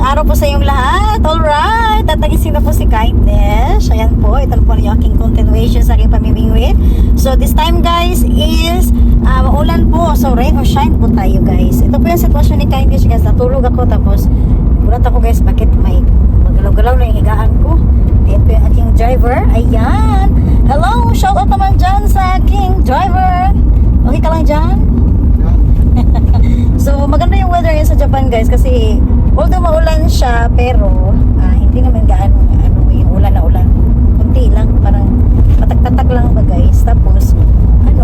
araw po sa inyong lahat. Alright, tatagisin na po si Kindness. Ayan po, ito po yung aking continuation sa aking pamimingwit. So this time guys is maulan po. So rain or shine po tayo guys. Ito po yung sitwasyon ni Kindness guys. Natulog ako tapos gulat ako guys bakit may magalaw-galaw na yung higaan ko. Ayan po yung aking driver. Ayan. Hello, shout out naman dyan sa aking driver. Okay ka lang dyan? So maganda yung weather ngayon sa Japan guys kasi although maulan siya pero hindi naman gaano yung ulan na ulan. Kunti lang, parang patak-patak lang ba guys. Tapos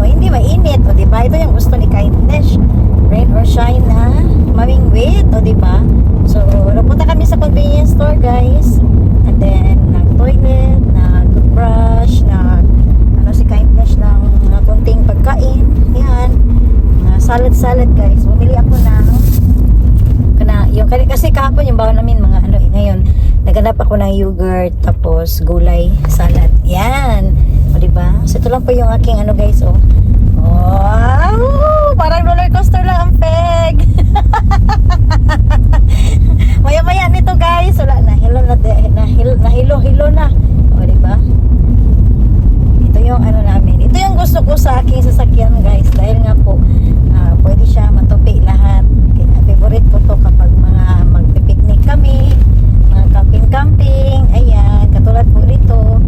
hindi mainit, o diba? Ito yung gusto ni Kindness. Rain or shine na mamingwit, o diba? So napunta kami sa convenience store guys. And then nag-toilet, nag-brush, si Kindness ng kunting pagkain. Yan. Salad guys. Bumili ako ng yung kasi kahapon yung bawal namin mga ngayon naghanap ako ng yogurt tapos gulay salad. Yan. O diba? So ito lang po yung aking guys oh. Wow! Parang roller coaster lang ang peg. Maya-maya nito guys. Wala na hilo na. O diba? Ito yung namin. Ito yung gusto ko sa aking sasakyan guys dahil nga po pwede siya matupi lahat. Favorite ko to kapag mga magpipiknik kami, mga camping. Ayan, katulad po dito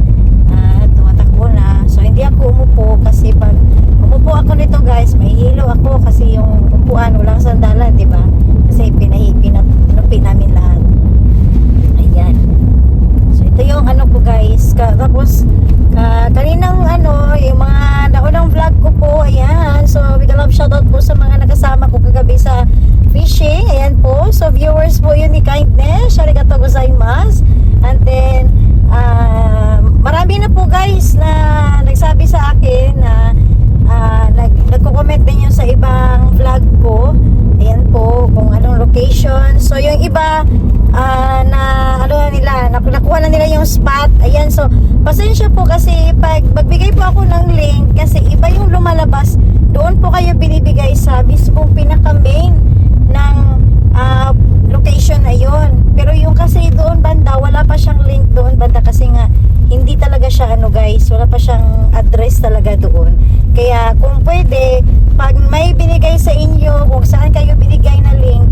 tumatakbo na. So hindi ako umupo kasi pag umupo ako nito guys, may hilo ako kasi yung upuan walang sandalan, di ba? Kasi pinupi namin lahat. Ayan. So ito yung ko guys. Tapos kaninang yung mga naunang vlog ko po, ayan. So big love shoutout po sa mga nakasama ko kagabi sa fishing. Ayan po. So viewers po yun ni Kindness. Arigatou gozaimasu. And then marami na po guys na nagsabi sa akin na nagko-comment din yun sa ibang vlog ko. Ayan po kung anong location. So yung iba nakuha na nila yung spot. Ayan, so pasensya po kasi pag magbigay po ako ng link kasi iba yung lumalabas, doon po kayo binibigay sa mismong pinaka-main ng location na yun. Pero yung kasi doon banda, wala pa siyang link doon banda kasi nga hindi talaga siya guys, wala pa siyang address talaga doon. Kaya kung pwede, pag may binigay sa inyo, kung saan kayo binigay na link,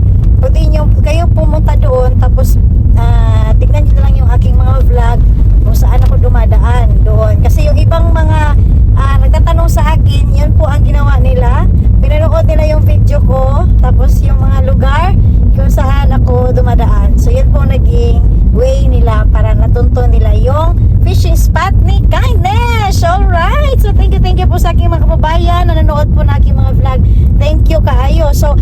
pwede nyo kayo pumunta doon tapos tignan nyo lang yung aking mga vlog kung saan ako dumadaan doon. Kasi yung ibang mga nagtatanong sa akin, yun po ang ginawa nila. Pinanood nila yung video ko, tapos yung mga lugar kung saan ako dumadaan. So yun po naging way nila para natunto nila yung fishing spot ni Kindness. Alright, so thank you po sa aking mga kababayan na nanood po na aking mga vlog. Thank you kaayo. So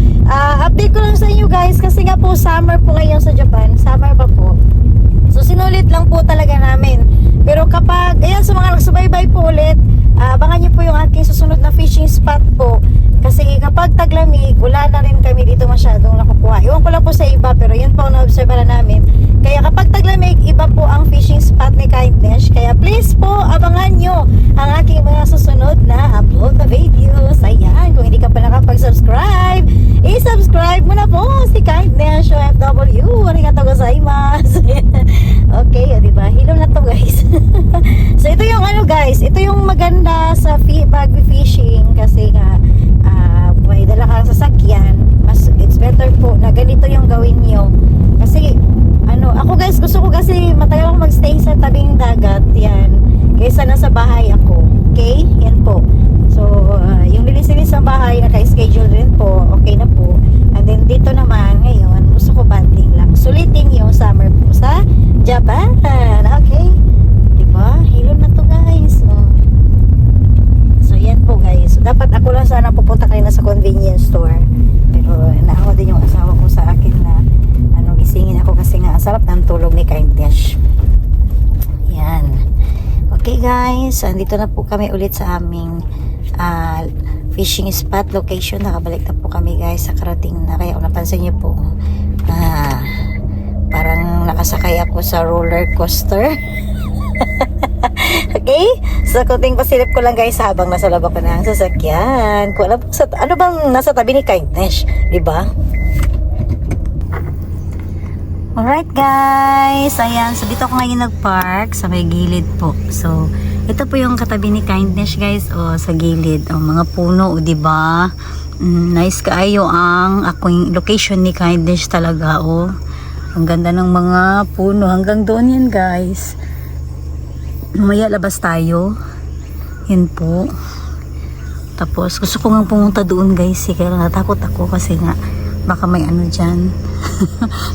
update ko lang sa inyo guys kasi nga po summer po ngayon sa Japan. Summer pa po. So sinulit lang po talaga namin. Pero kapag, ayan sa mga nagsubaybay po ulit, abangan nyo po yung aking susunod na fishing spot po. Kasi kapag taglamig, wala na rin kami dito masyadong nakukuha. Iwan ko lang po sa iba, pero yun po ang na-observe na namin. Kaya kapag taglamig, iba po ang fishing spot ni Kindness. Kaya please po, abangan nyo ang aking mga susunod na upload na videos. Ayan, kung hindi ka pa nakapag-subscribe, i-subscribe mo na po si Kindness OFW. Arigatou gozaimasu. Okay, diba? Hilo na to guys. So ito yung guys, ito yung maganda sa pag-fishing kasi nga may dala kang sasakyan, it's better po na ganito yung gawin nyo. Kasi ako guys, gusto ko kasi matagal akong magstay sa tabing dagat, yan, kaysa nasa bahay ako. Okay? Yan po. So yung linis-linis ng bahay naka-schedule din po, okay na po. And then dito naman ngayon, gusto ko banding lang, sulitin yung summer po sa Japan. Okay? Diba? Hilom na to guys. So yan po guys. So, dapat ako lang sana pupunta kayo na sa convenience store. Pero naawa din yung asawa ko sa akin na gisingin ako kasi nga ang sarap ng tulog ni Kindness. Yan. Okay guys. Andito na po kami ulit sa aming fishing spot location. Nakabalik na po kami guys sa karating na. Kaya kung napansin niyo po parang nakasakay ako sa roller coaster. Okay? So, kunting pasilip ko lang guys habang nasa laba ko na ang sasakyan. Kung alam po ano bang nasa tabi ni Kindness, diba? Alright guys, ayan, so dito ako ngayon nag-park sa may gilid po. So, ito po yung katabi ni Kindness guys, o sa gilid, o mga puno, o diba? Nice kaayo ang aking location ni Kindness talaga, o. Ang ganda ng mga puno, hanggang doon yan guys. Mamaya labas tayo. Yan po. Tapos, gusto ko nga pumunta doon guys, kaya natakot ako kasi nga, baka may ano dyan.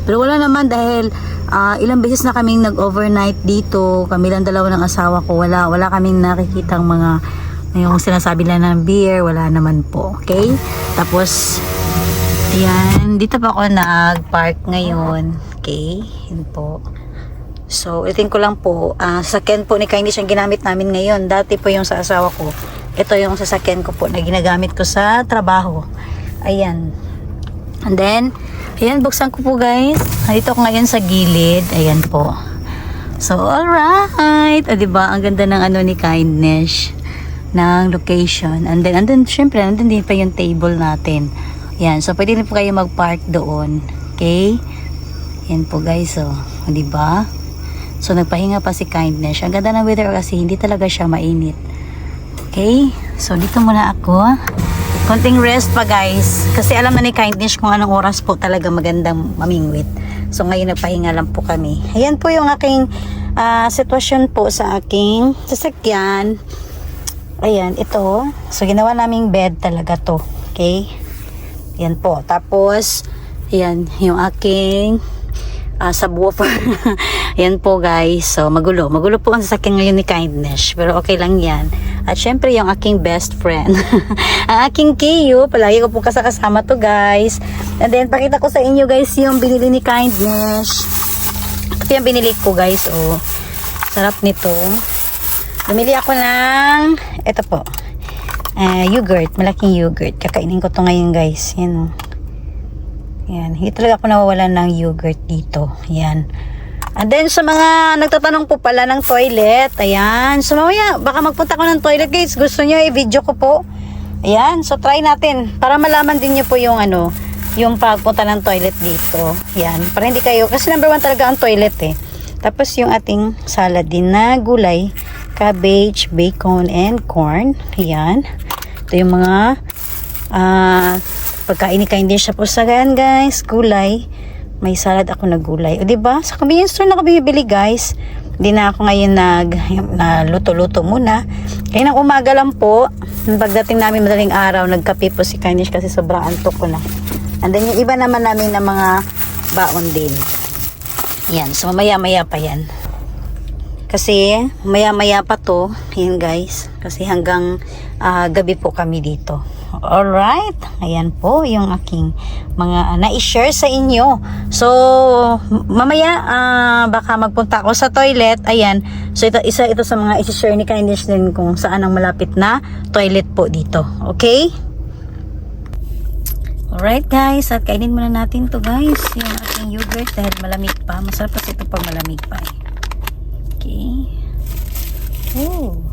Pero wala naman dahil ilang beses na kaming nag-overnight dito. Kami lang dalawa ng asawa ko. Wala kaming nakikitang mga yung sinasabi lang ng beer. Wala naman po. Okay? Tapos ayan, dito pa ako nag-park ngayon. Okay? Yun po. So, itin ko lang po. Sasakyan po ni Kindness yung ginamit namin ngayon. Dati po yung sa asawa ko. Ito yung sasakyan ko po na ginagamit ko sa trabaho. Ayan. And then, ayan, buksan ko po guys. Dito ako ngayon sa gilid. Ayan po. So, alright. Diba? Ang ganda ng ano ni Kindness. Ng location. And then, syempre, andun din pa yung table natin. Ayan. So, pwede na po kayo mag-park doon. Okay? Ayan po guys. So, diba? So, nagpahinga pa si Kindness. Ang ganda ng weather kasi hindi talaga siya mainit. Okay? So, dito muna ako. Konting rest pa guys. Kasi alam na ni Kindness kung anong oras po talaga magandang mamingwit. So ngayon nagpahinga lang po kami. Ayan po yung aking sitwasyon po sa aking sasakyan. Ayan, ito. So ginawa naming bed talaga to. Okay? Ayan po. Tapos, ayan, yung aking subwoofer. Ayan po guys. So magulo. Magulo po ang sasakyan ngayon ni Kindness. Pero okay lang yan. At syempre yung aking best friend. Ang aking Kiyo. Palagi ko po kasama to guys. And then pakita ko sa inyo guys yung binili ni Kindness. Ito yung binili ko guys. Oh. Sarap nito. Bumili ako ng ito po. Yogurt. Malaking yogurt. Kakainin ko to ngayon guys. Yan. Yan. Hindi talaga ako nawawalan ng yogurt dito. Yan. And then sa mga nagtatanong po pala ng toilet, ayan. So mamaya, baka magpunta ko ng toilet guys. Gusto nyo i-video ko po. Ayan, so try natin. Para malaman din nyo po yung ano, yung pagpunta ng toilet dito. Ayan, para hindi kayo, kasi number 1 talaga ang toilet eh. Tapos yung ating salad din na gulay, cabbage, bacon, and corn. Ayan. Ito yung mga pagkain ni Kindness siya po sa ganyan guys, gulay. May salad ako na gulay. O diba? Sa convenience store na ako bibili guys. Hindi na ako ngayon luto-luto muna. Kaya ng umaga lang po. Pagdating namin madaling araw, nagkape po si Kindness kasi sobrang antok ko na. And then yung iba naman namin na mga baon din. Yan. So maya-maya pa yan. Kasi maya-maya pa to. Yan guys. Kasi hanggang gabi po kami dito. Alright, ayan po yung aking mga na-share sa inyo. So, mamaya baka magpunta ako sa toilet. Ayan, so isa ito sa mga i-share ni Kindness din kung saan ang malapit na toilet po dito. Okay? Alright guys, at kainin muna natin to guys. Yung ating yogurt dahil malamig pa. Masarap kasi ito pag malamig pa eh. Okay. Oh.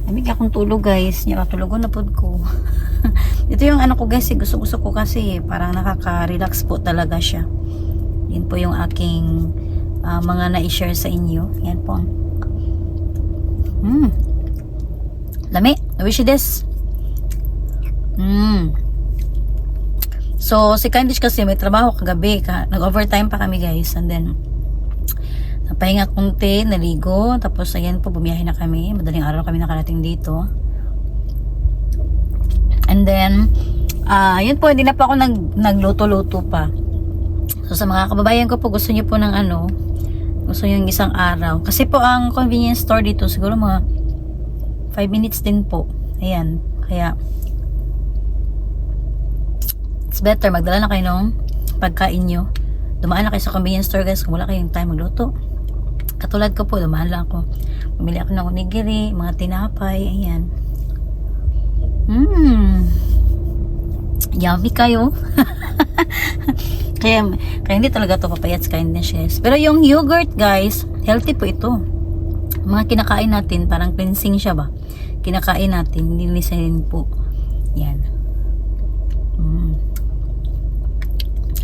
Lamig akong tulog guys. Tulogon na po ko. Ito yung ano ko guys. Gusto ko kasi parang nakaka-relax po talaga siya. Yan po yung aking mga na-share sa inyo. Yan po. Lami. I wish you this. So si Kindness kasi may trabaho kagabi. Nag-overtime pa kami guys. And then napahinga konti, naligo, tapos ayan po, bumiyahe na kami. Madaling araw kami nakarating dito. And then, yun po, hindi na pa ako nagluto-luto pa. So sa mga kababayan ko po, gusto niyo po ng ano, gusto niyo yung isang araw. Kasi po ang convenience store dito, siguro mga 5 minutes din po. Ayan, kaya it's better, magdala na kayo ng pagkain nyo. Dumaan na kayo sa convenience store guys, kung wala kayong time magluto. Katulad ko po, dumaan lang ako. Bumili ako ng onigiri, mga tinapay, ayan. Yummy kayo. kaya hindi talaga to papayat sa Kindness guys. Pero yung yogurt guys, healthy po ito. Mga kinakain natin, parang cleansing siya ba? Kinakain natin, nilinisin po. Yan.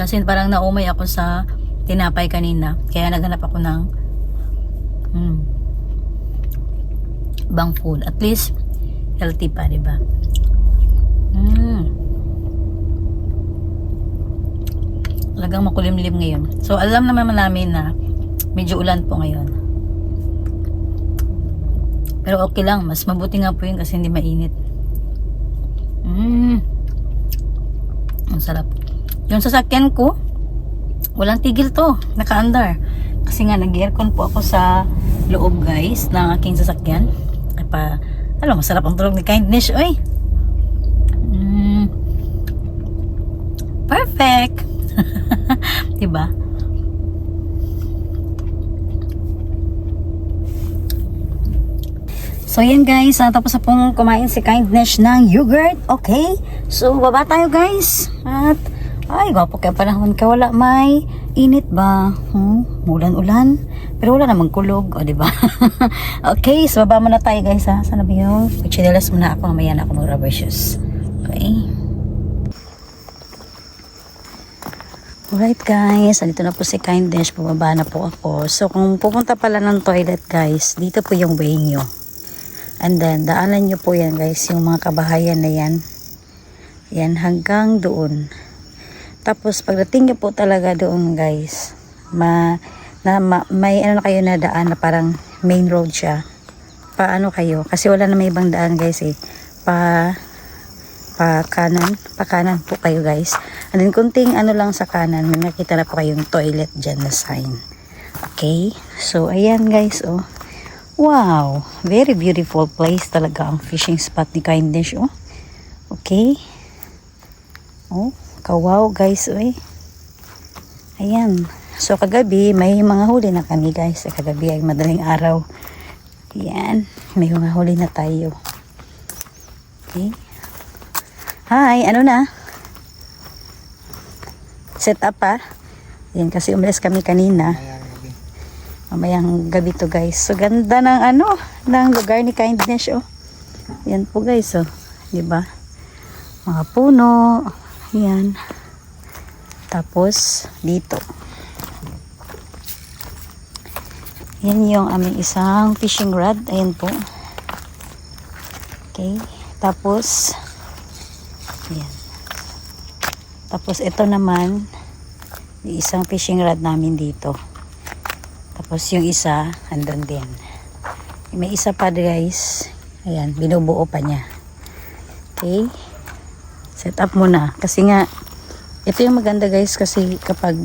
Kasi parang naumay ako sa tinapay kanina. Kaya naghanap ako ng bang food. At least, healthy pa, diba? Talagang makulimlim ngayon. So, alam naman namin na medyo ulan po ngayon. Pero okay lang. Mas mabuti nga po yun kasi hindi mainit. Ang sarap. Yung sasakyan ko, walang tigil to. Naka-andar. Kasi nga, nag-aircon po ako sa loob, guys, ng aking sasakyan. Masarap ang tulog ni Kindness. Oy! Perfect! Diba? So yan guys, tapos na pong kumain si Kindness ng yogurt. Okay, so baba tayo guys. At ay, gwapo kaya panahon ka, wala may init ba? Ulan-ulan, pero wala namang kulog, o diba? Okay, so baba muna tayo guys ha. Sana ba yung chinelas muna ako, mamaya na ako mag-rubber shoes. Okay. Alright guys, andito na po si Kindness, bumaba na po ako. So kung pupunta pala ng toilet guys, dito po yung way nyo. And then, daanan nyo po yan guys, yung mga kabahayan na yan. Yan, hanggang doon. Tapos, pagdating nyo po talaga doon guys, may ano na kayo na daan na parang main road siya. Paano kayo? Kasi wala na may ibang daan guys eh. Pa kanan po kayo guys. And then, kunting ano lang sa kanan, may nakita na po kayong toilet dyan na sign. Okay? So, ayan guys, oh. Wow, very beautiful place talaga ang fishing spot ni Kindness, oh. Okay. Oh, kawaw guys, oy. Ayan. So kagabi may mga huli na kami guys. Kagabi ay madaling araw. Ayan, may mga huli na tayo. Okay. Hi, ano na? Set up pa. Ayan kasi umalis kami kanina. Mamayang gabi to guys. So ganda ng ng lugar ni Kindness, oh. Yan po guys, oh. 'Di ba? Mga puno. Yan. Tapos dito. Yan yung aming isang fishing rod. Ayan po. Okay. Tapos yan. Tapos ito naman yung isang fishing rod namin dito. Tapos yung isa, andun din. May isa pa guys. Ayan, binubuo pa niya. Okay. Set up muna. Kasi nga, ito yung maganda guys kasi kapag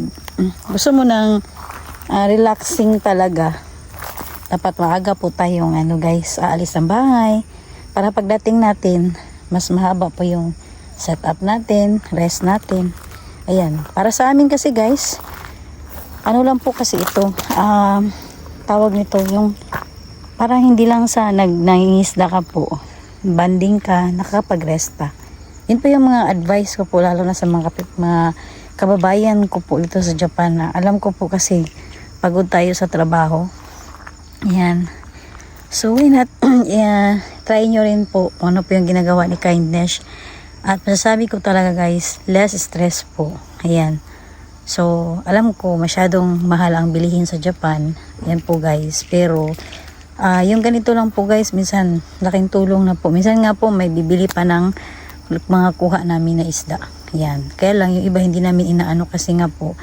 gusto mo ng relaxing talaga, dapat maaga po tayong guys, aalis ng bahay. Para pagdating natin, mas mahaba po yung setup natin, rest natin. Ayan. Para sa amin kasi guys, ano lang po kasi ito, tawag nito yung parang hindi lang sa nangingisda ka po, banding ka, nakakapag-rest pa. Yun po yung mga advice ko po, lalo na sa mga kababayan ko po dito sa Japan na alam ko po kasi pagod tayo sa trabaho. Yan. So why not, try nyo rin po kung ano po yung ginagawa ni Kindness. At masasabi ko talaga guys, less stress po. Ayan. So, alam ko masyadong mahal ang bilihin sa Japan. Yan po guys. Pero, yung ganito lang po guys, minsan laking tulong na po. Minsan nga po may bibili pa ng mga kuha namin na isda. Yan. Kaya lang yung iba hindi namin inaano kasi nga po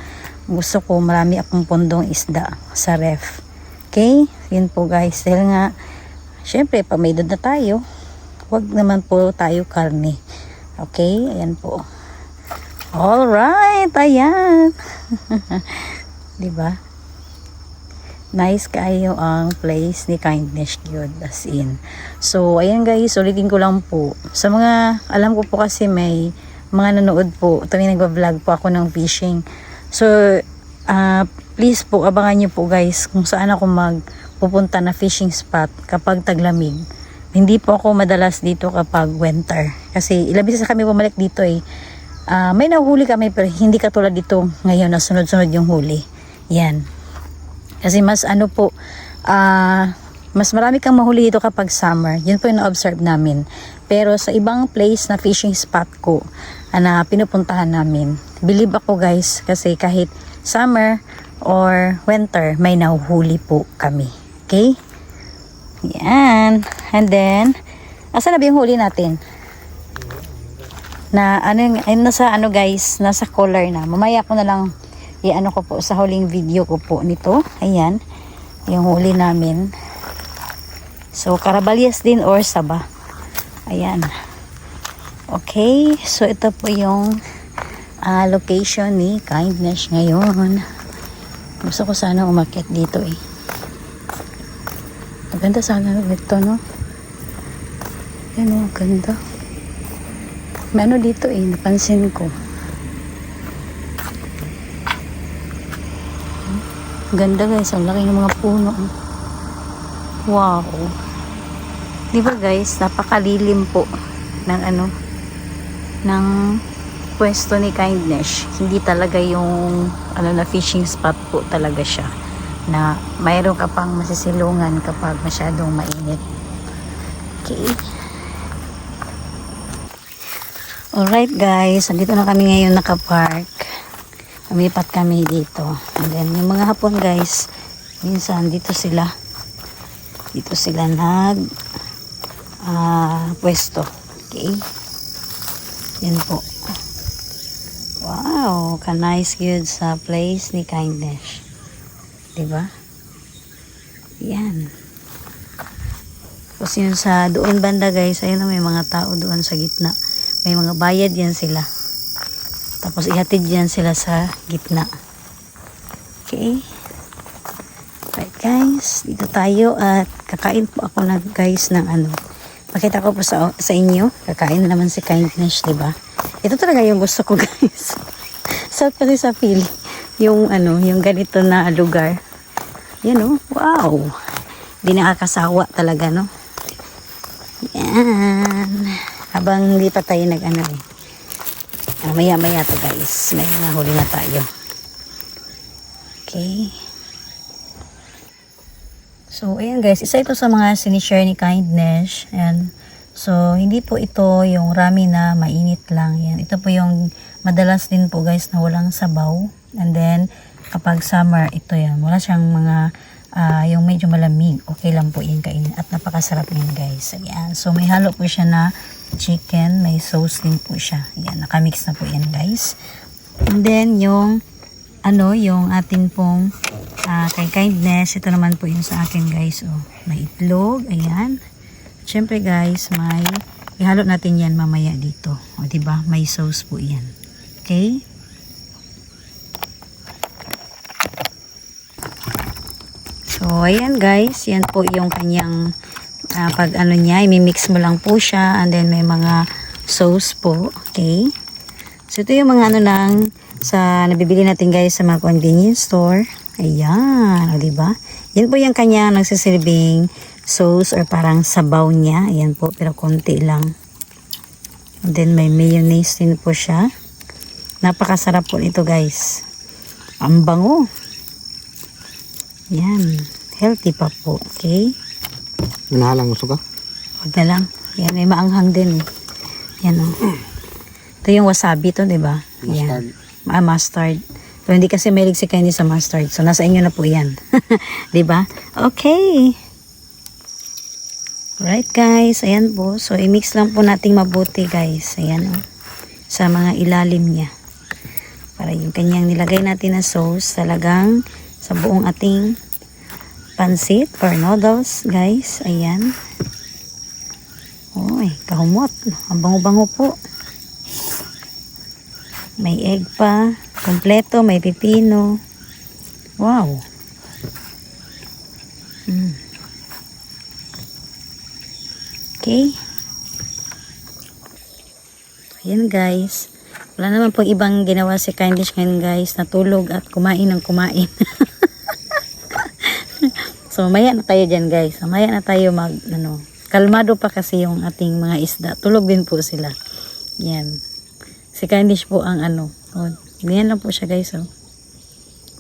gusto ko marami akong pondong isda sa ref. Okay? Yun po guys. Dahil nga, syempre, pag may edad na tayo, wag naman po tayo karne. Okay? Ayan po. Alright, ayan. Diba? Nice kayo ang place ni Kindness yun, as in. So, ayan guys, ulitin ko lang po. Sa mga, alam ko po kasi may mga nanood po, tuwing nagbablog po ako ng fishing. So, please po, abangan nyo po guys kung saan ako magpupunta na fishing spot kapag taglamig. Hindi po ako madalas dito kapag winter. Kasi ilang beses kami bumalik dito eh. May nahuli kami pero hindi katulad dito ngayon na sunod-sunod yung huli. Yan. Kasi mas mas marami kang mahuli dito kapag summer. Yun po yung na-observe namin. Pero sa ibang place na fishing spot ko, na pinupuntahan namin, believe ako guys, kasi kahit summer or winter, may nahuhuli po kami. Okay? Yan. And then, asan na ba yung huli natin? Na ano, nasa ano guys, nasa collar na. Mamaya ko na lang i-ano ko po sa huling video ko po nito. Ayan, yung huli namin. So, Caraballas din or Saba. Ayan. Okay, so ito po yung location ni Kindness ngayon. Gusto ko sana umakyat dito eh. Maganda sana ito, no? Ayan o, ganda. May ano dito eh, napansin ko. Ganda guys, ang laki ng mga puno. Wow. Di ba guys, napakalilim po ng ano, ng pwesto ni Kindness. Hindi talaga yung ano na fishing spot po talaga siya. Na mayroon ka pang masisilungan kapag masyadong mainit. Okay. Alright guys, andito na kami ngayon nakapark. Lumipat kami dito. And then yung mga hapon guys, minsan dito sila nag pwesto. Okay. Yan po. Wow, ka-nice good sa place ni Kindness. Diba? Yan. Tapos yun sa doon banda guys, ayun na may mga tao doon sa gitna. May mga bayad yan sila. Tapos ihatid yan sila sa gitna. Okay. Right guys, dito tayo at kakain po ako na guys ng ano. Pakita ko po sa inyo. Kakain naman si Kindness, diba? Ito talaga yung gusto ko guys. Sarap kasi sa feeling. Yung ano, yung ganito na lugar. Yan oh, wow. Di nakakasawa talaga, no? Yan. Habang hindi pa tayo nag ano eh. Maya-maya to guys. May nahuli na tayo. Okay. So, ayan guys. Isa ito sa mga sinishare ni Kindness. Ayan. So, hindi po ito yung rami na mainit lang. Yan. Ito po yung madalas din po guys na walang sabaw. And then, kapag summer, ito yan. Wala siyang mga yung medyo malamig. Okay lang po yung kainin. At napakasarap yun guys. Ayan. So, may halo po siya na chicken. May sauce din po siya. Ayan. Nakamix na po yan guys. And then, yung ano, yung ating pong kay Kindness. Ito naman po yung sa akin guys. Oh, may itlog. Ayan. Siyempre guys, may ihalo natin yan mamaya dito. O, diba? May sauce po yan. Okay? So, ayan guys. Yan po yung kanyang pag ano niya, imimix mo lang po siya. And then, may mga sauce po. Okay? So, ito yung mga ano lang sa nabibili natin guys sa mga convenience store. Ayan. O, diba? Yan po yung kanyang nagsisilbing sauce or parang sabaw niya. Ayan po, pero konti lang. And then, may mayonnaise din po siya. Napakasarap po ito guys. Ang bango. Yan. Healthy pa po. Okay? Nahalang gusto ka? Huwag na lang. Yan, may maanghang din. Yan o. Ito yung wasabi to, diba? Mustard. Yan. Mustard. So, hindi kasi mahilig si Kenny sa mustard. So, nasa inyo na po yan. Diba? Okay. Alright guys. Ayan po. So, i-mix lang po natin mabuti guys. Ayan o. Sa mga ilalim niya. Para yung kanyang nilagay natin na sauce talagang sa buong ating pansit or noodles guys. Ayan. Uy, kahumot. Ang bango-bango po. May egg pa. Kompleto. May pipino. Wow. Okay. Ayan guys. Wala naman pong ibang ginawa si Kindness ngayon guys. Natulog at kumain ng kumain. So, mamaya na tayo dyan guys. Mamaya na tayo kalmado pa kasi yung ating mga isda. Tulog din po sila. Yan. Si Kindness po ang Oh, ganyan lang po siya guys. Oh.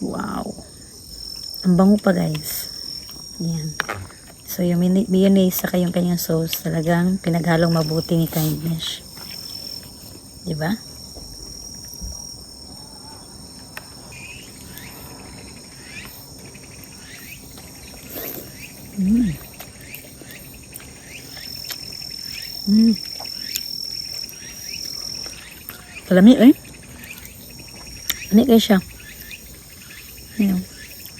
Wow. Ang bango pa guys. Yan. So yung mayonnaise saka yung kanyang sauce talagang pinaghalong mabuti ni Kindness. Diba? Kalami eh. Ano kayo siya? Ayun.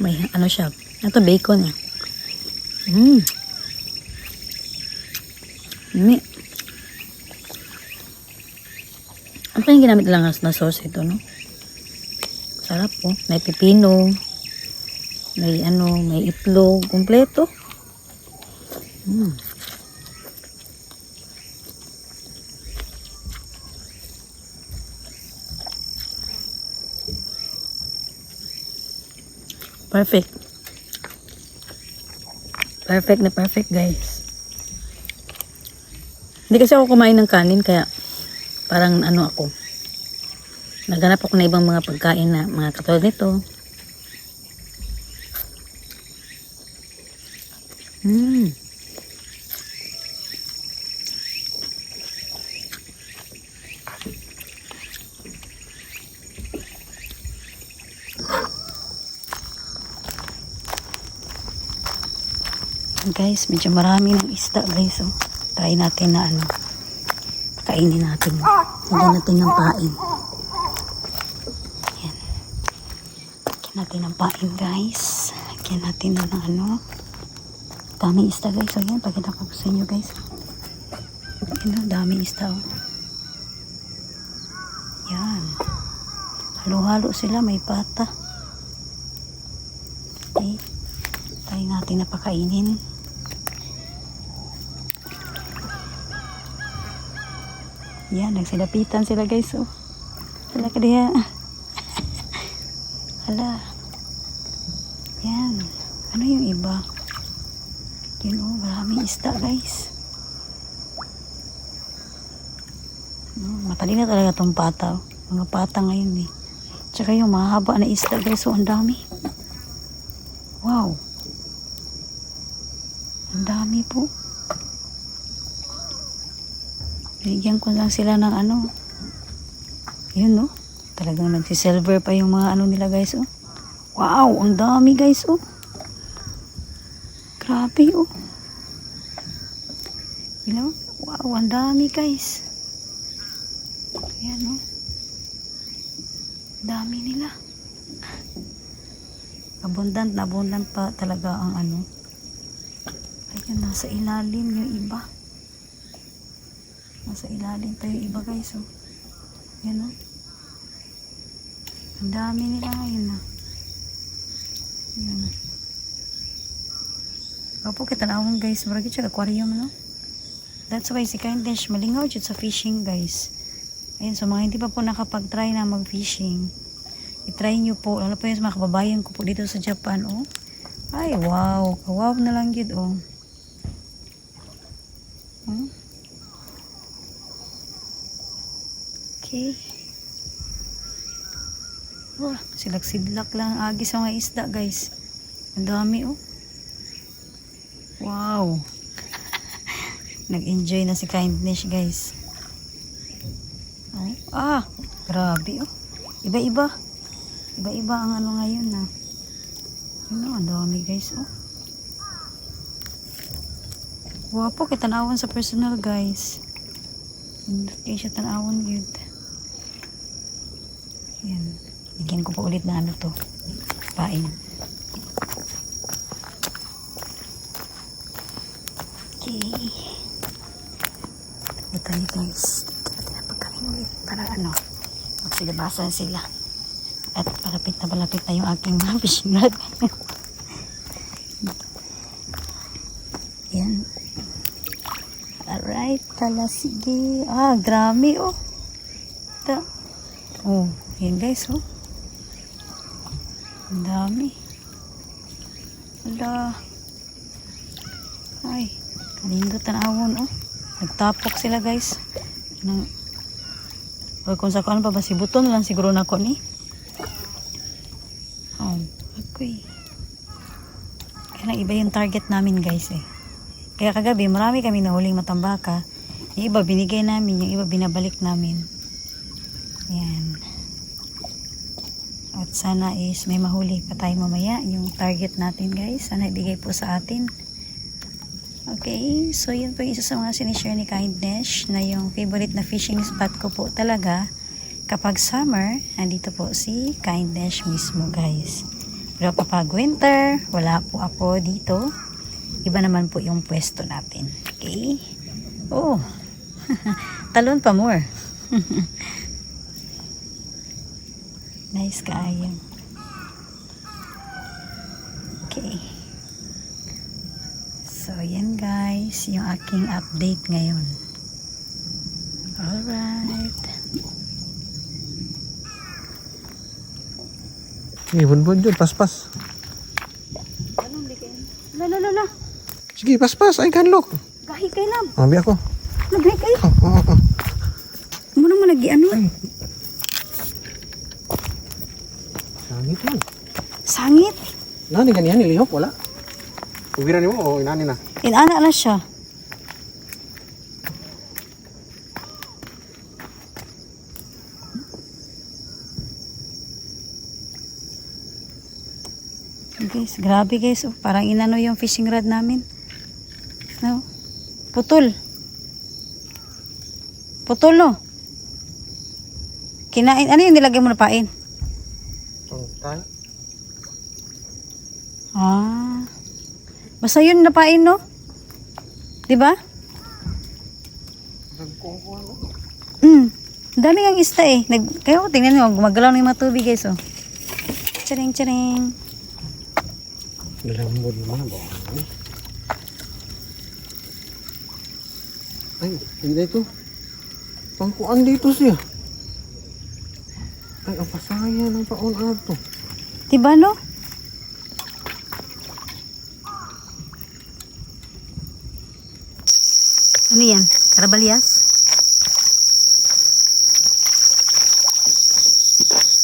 May ano siya. Ito bacon eh. Ini. Ano yung ginamit lang na sauce ito, no? Sarap po. May pipino. May ano, may itlog. Kompleto. Perfect. Perfect na perfect, guys. Hindi kasi ako kumain ng kanin, kaya parang ano ako. Naghanap ako na ibang mga pagkain na mga katulad nito. Guys, medyo marami ng isda, guys. Oh. Try natin na ano. Kainin natin. Lagyan natin ng pain. Ayan. Lagyan natin ng pain, guys. Lagyan natin na ng ano. Daming isda, guys. So, yan. Pakita ko sa inyo, guys. Ayan, daming isda. Oh. Yan. Halo-halo sila. May pata. Okay. Try natin na pakainin. Yan, nagsilapitan sila, guys. Oh. Hala ka diya. Hala. Yan. Ano yung iba? Yun, oh, maraming isda, guys. Matalino talaga itong pata. Oh. Mga pata ngayon eh. Tsaka yung mahaba na isda, guys. Oh, ang dami. Wow. Ang dami po. Bigyan ko lang sila ng ano. Yun, no? Talagang nagsisilver pa yung mga ano nila, guys, oh. Wow, ang dami, guys, oh. Grabe, oh. You know? Wow, ang dami, guys. Ayan, oh. Dami nila. Abundant pa talaga ang ano. Ayun, nasa ilalim yung iba. Nasa ilalim pa yung iba, guys, oh. Yan, oh. Ang dami nila ngayon, ah. Yan. Opo, kitanawang, guys. Maragi siya aquarium, no? That's why si Kindness malingaw dyan sa fishing, guys. Ayun, so mga hindi pa po nakapag-try na mag-fishing, i-try nyo po. Lalo po yung mga kababayan ko po dito sa Japan, oh. Ay, wow. Wow na lang yun, oh. Okay. Oh, silak-sidlak lang ang agis sa mga isda, guys. Ang dami, oh. Wow. Nag-enjoy na si Kindness, guys. Oh. Ah, grabe, oh. Iba-iba. Iba-iba ang ano ngayon, na. Ano, ang dami, guys, oh. Wapo, kitanawan sa personal, guys. Hindi siya tanawan, yun. Yan. Bigyan ko pa ulit na ano to. Pain. Okay. Ito niyo, guys. Ito na pagkain ulit para ano. Magsilabasan sila. At palapit na yung aking mga fishing rod. Yan. Alright. Kala sige. Ah, grami, oh. Ito. Oh. Yan, guys, oh. Ang dami. Hala. Ay. Kalindot tanawon, oh. Nagtapok sila, guys. Or kung sa kuan pa ba si buton lang siguro na ko ni. Oh, okay. Kaya iba yung target namin, guys, eh. Kaya kagabi, marami kami nahuling matambaka. Yung iba binigay namin, yung iba binabalik namin. Yan. At sana is may mahuli pa tayo mamaya. Yung target natin guys, sana ibigay po sa atin. Okay, so yun po yung isa sa mga sinishare ni Kindness na yung favorite na fishing spot ko po talaga. Kapag summer, andito po si Kindness mismo guys. Pero kapag winter, wala po ako dito. Iba naman po yung pwesto natin. Okay? Oh, talon pa more. Nice kaayo. Okay. So, yan guys, yung aking update ngayon. Alright. Ibon-bon dyan, paspas. Anong bigay? La. Sige, paspas. Ay, kanlok. Gahi kay lang. Ambi ako. Nagay kay. Oh. Muna mo lagi ano? Ay. Sangit lang. Sangit. Nani ganyan, nilihok, wala? Ubiran mo o inani na? Inana na siya. Guys, grabe guys. Oh, parang inano yung fishing rod namin. No? Putol. Putol no? Kinain. Ano yung nilagay mo na pain? Tangkay. Ah. Basta yun napain no? Diba? Nagkongkuhan mo. Dami ang isda eh. Kaya tingnan nyo, gumagalaw na yung mga tubig guys oh. Charing. Lambod naman ba? Ay, hindi ito. Pangkuan dito siya. Ay, ang pasaya ng paon ato. Diba no? Ano yan? Karabalyas?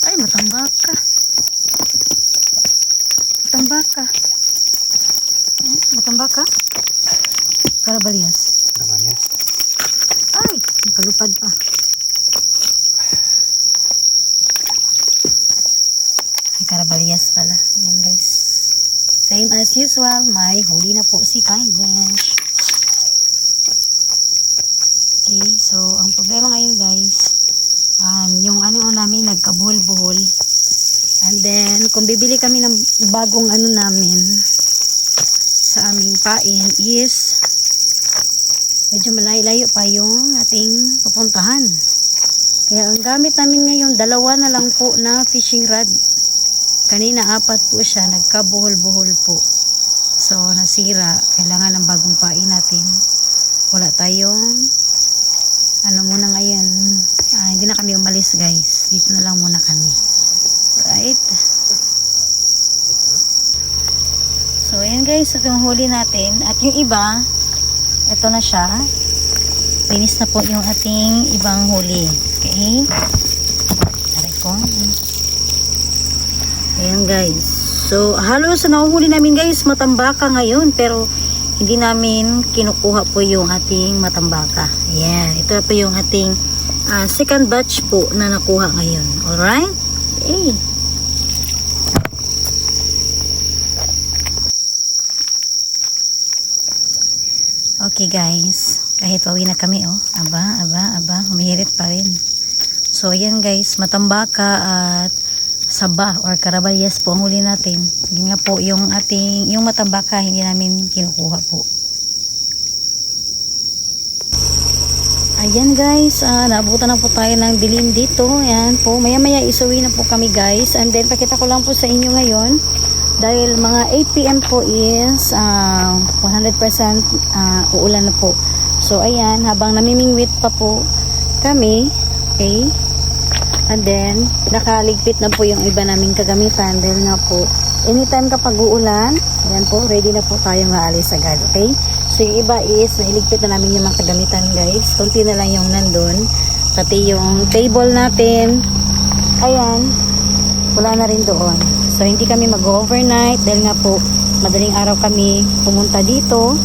Ay, matambaka. Matambaka? Karabalyas? Naman yan. Ay, makalupad pa. Ay, karabalyas pala. Ayan guys. Same as usual, may huli na po si Kindness. Okay, so ang problema ngayon guys, yung ano namin nagkabuhol-buhol. And then, kung bibili kami ng bagong ano namin sa aming pain is medyo malayo pa yung ating pupuntahan. Kaya ang gamit namin ngayon, 2 na lang po na fishing rod. Kanina 4 po siya, nagkabuhol-buhol po. So, nasira. Kailangan ng bagong pain natin. Wala tayong ano muna ngayon. Hindi na kami umalis guys. Dito na lang muna kami. Right? So, ayan guys. Ito yung huli natin. At yung iba, ito na siya. Linis na po yung ating ibang huli. Okay? Tari ko. Ayan guys. So, halos na nahuhuli namin guys, matambaka ngayon. Pero, hindi namin kinukuha po yung ating matambaka. Ayan. Ito po yung ating second batch po na nakuha ngayon. Alright? Okay. Okay guys. Kahit pauwi na kami oh. Aba. Humihirit pa rin. So, ayan guys. Matambaka at saba or karabalyas po ang huli natin. Hindi nga po yung ating, yung matambaka hindi namin kinukuha po. Ayan guys, naabutan na po tayo ng dilim dito. Ayan po, maya isuwi na po kami guys. And then pakita ko lang po sa inyo ngayon. Dahil mga 8 PM po is 100% uulan na po. So ayan, habang namimingwit pa po kami, okay. And then, nakaligpit na po yung iba naming kagamitan dahil nga po, anytime kapag uulan, ayan po, ready na po tayong aalis agad, okay? So, yung iba is, nailigpit na namin yung mga kagamitan guys. Kunti na lang yung nandun. Pati yung table natin, ayan, wala na rin doon. So, hindi kami mag-overnight dahil nga po, madaling araw kami pumunta dito.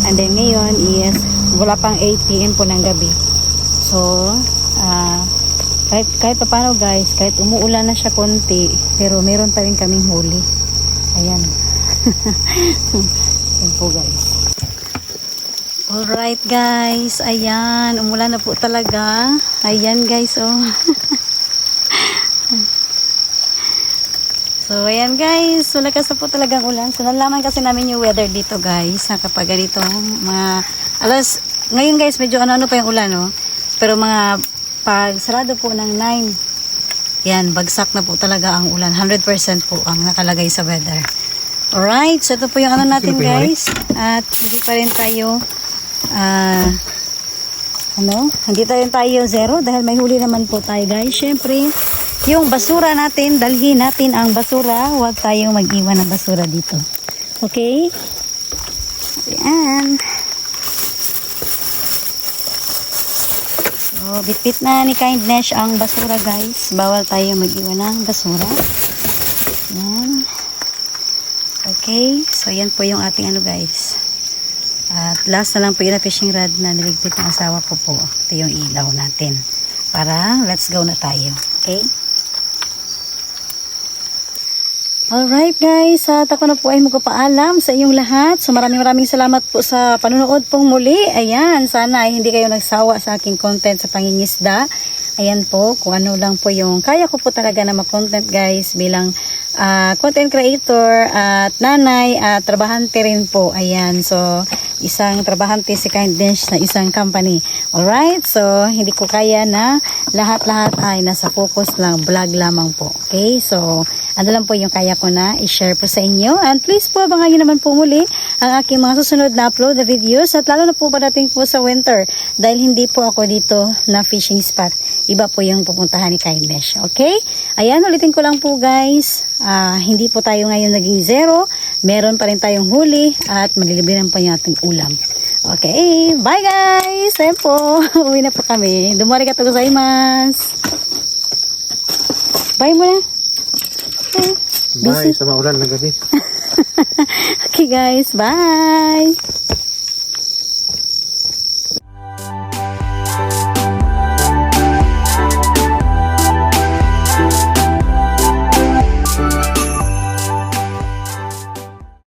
And then ngayon is wala pang 8 PM po ng gabi. So, kahit pa paano guys, kahit umuulan na siya konti, pero meron pa rin kaming huli. Ayan. Ayan po guys. Alright guys, ayan, umulan na po talaga. Ayan guys, oh. So, ayan guys, malakas na po talagang ulan. So, nalaman kasi namin yung weather dito guys, na kapag ganito, mga ngayon guys, medyo ano pa yung ulan, no? Pero mga pag sarado po ng 9, yan, bagsak na po talaga ang ulan. 100% po ang nakalagay sa weather. Alright, so ito po yung ano natin guys. At hindi pa rin tayo, hindi tayo zero dahil may huli naman po tayo guys. Syempre, yung basura natin, dalhin natin ang basura. Huwag tayong mag-iwan ng basura dito. Okay? Ayan. So, bitbit na ni Kindness ang basura guys. Bawal tayo mag-iwan ng basura. Ayan. Okay. So, yan po yung ating ano guys. At last na lang po yung fishing rod na niligpit ng asawa ko po. Ito yung ilaw natin. Para let's go na tayo. Okay? Alright guys, at ako na po ay magpapaalam sa inyong lahat. So maraming salamat po sa panonood pong muli. Ayan, sana ay hindi kayo nagsawa sa aking content sa pangingisda. Ayan po, kung ano lang po yung kaya ko po talaga na mag-content guys bilang content creator at nanay at trabahante rin po. Ayan, so isang trabahante si Kindness na isang company. Alright, so hindi ko kaya na lahat-lahat ay nasa focus lang vlog lamang po. Okay, so ano lang po yung kaya ko na i-share po sa inyo. And please po, abangan nyo naman po muli ang aking mga susunod na upload na videos. At lalo na po padating po sa winter. Dahil hindi po ako dito na fishing spot. Iba po yung pupuntahan ni Kindness. Okay? Ayan, ulitin ko lang po guys. Hindi po tayo ngayon naging zero. Meron pa rin tayong huli. At malilibinan pa yung ating ulam. Okay, bye guys! Ayan po, uwi na po kami. Dumarigatou gozaimasu. Bye muna. Bye, sa maulan ng gabi. Okay guys, bye!